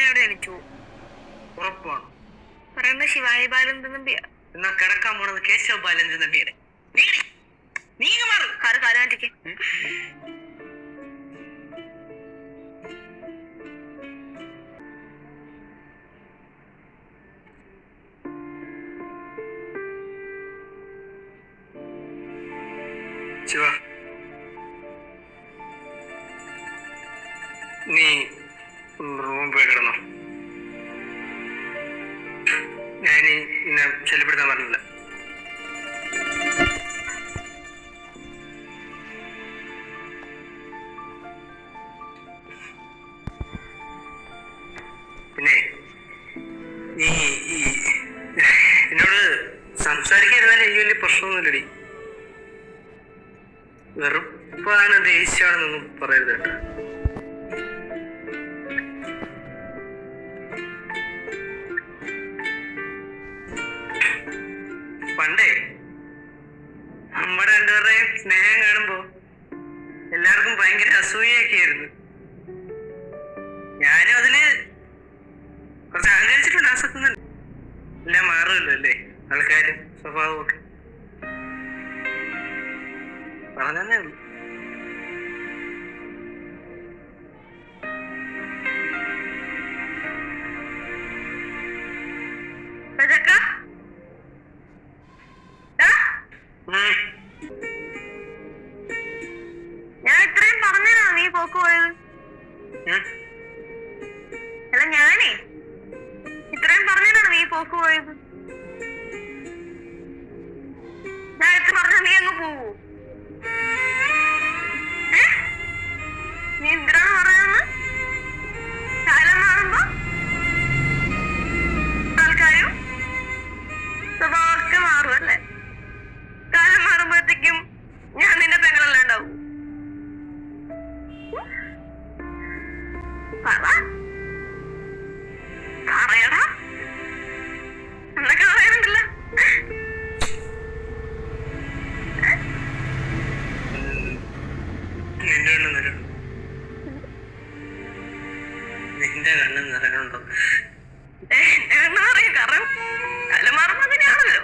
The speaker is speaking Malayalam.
ഞാനിവിടെ ജനിച്ചു. ഉറപ്പാണ് പറയുന്നത് ശിവായി ബാലചന്ദ്രൻ നമ്പിയാ. എന്നാ കിടക്കാൻ പോണത് കേശവ ബാലചന്ദ്രൻ നമ്പിയുടെ. കാറ് കാല് മാറ്റിക്ക്. ശിവ, നീ റൂമിൽ പോയി കിടന്നോ. ഞാൻ ഇന്നെ ശല്യപ്പെടുത്താൻ പറഞ്ഞില്ല. പിന്നെ നീ എന്നോട് സംസാരിക്കാതിരുന്നാലും എനിക്ക് വലിയ പ്രശ്നമൊന്നുമില്ലടി. വെറുപ്പാണ് ദേഷ്യമാണെന്നൊന്നും പറയരുത് കേട്ടോ. പണ്ടേ നമ്മുടെ രണ്ടുപേരുടെയും സ്നേഹം കാണുമ്പോ എല്ലാവർക്കും ഭയങ്കര അസൂയൊക്കെ ആയിരുന്നു. ഞാനും അതില് കുറച്ച് അഹങ്കരിച്ചിട്ടുണ്ട്. ആസക്തുന്നുണ്ട്. എല്ലാം മാറുമല്ലോ അല്ലേ, ആൾക്കാരും സ്വഭാവവും ഒക്കെ. പറഞ്ഞേ ഉള്ളൂ. ഞാൻ ഇത്രയും പറഞ്ഞാ നീ പോക്ക് പോയത്? അല്ല, ഞാനേ ഇത്രയും പറഞ്ഞാണ് നീ പോക്ക് പോയത്. ഞാൻ എത്ര പറഞ്ഞാ നീ അങ്ങ് പോവൂ? നീ എന്തിനാണ് പറയുന്നത്? കാലം മാറുമ്പോ ആൾക്കാരും സ്വഭാവമൊക്കെ മാറും അല്ലേ? കാലം മാറുമ്പോഴത്തേക്കും ഞാൻ നിന്റെ പെങ്ങളെല്ലാം ഉണ്ടാവും. പറയടാ, എന്നൊക്കെ പറയുന്നുണ്ടല്ലോ. നിന്റെ കണ്ണ് നിറയുണ്ടോ? എന്റെ കണ്ണ് നിറയും. കാരണം കാലം മാറുമ്പോ അങ്ങനെയാണല്ലോ.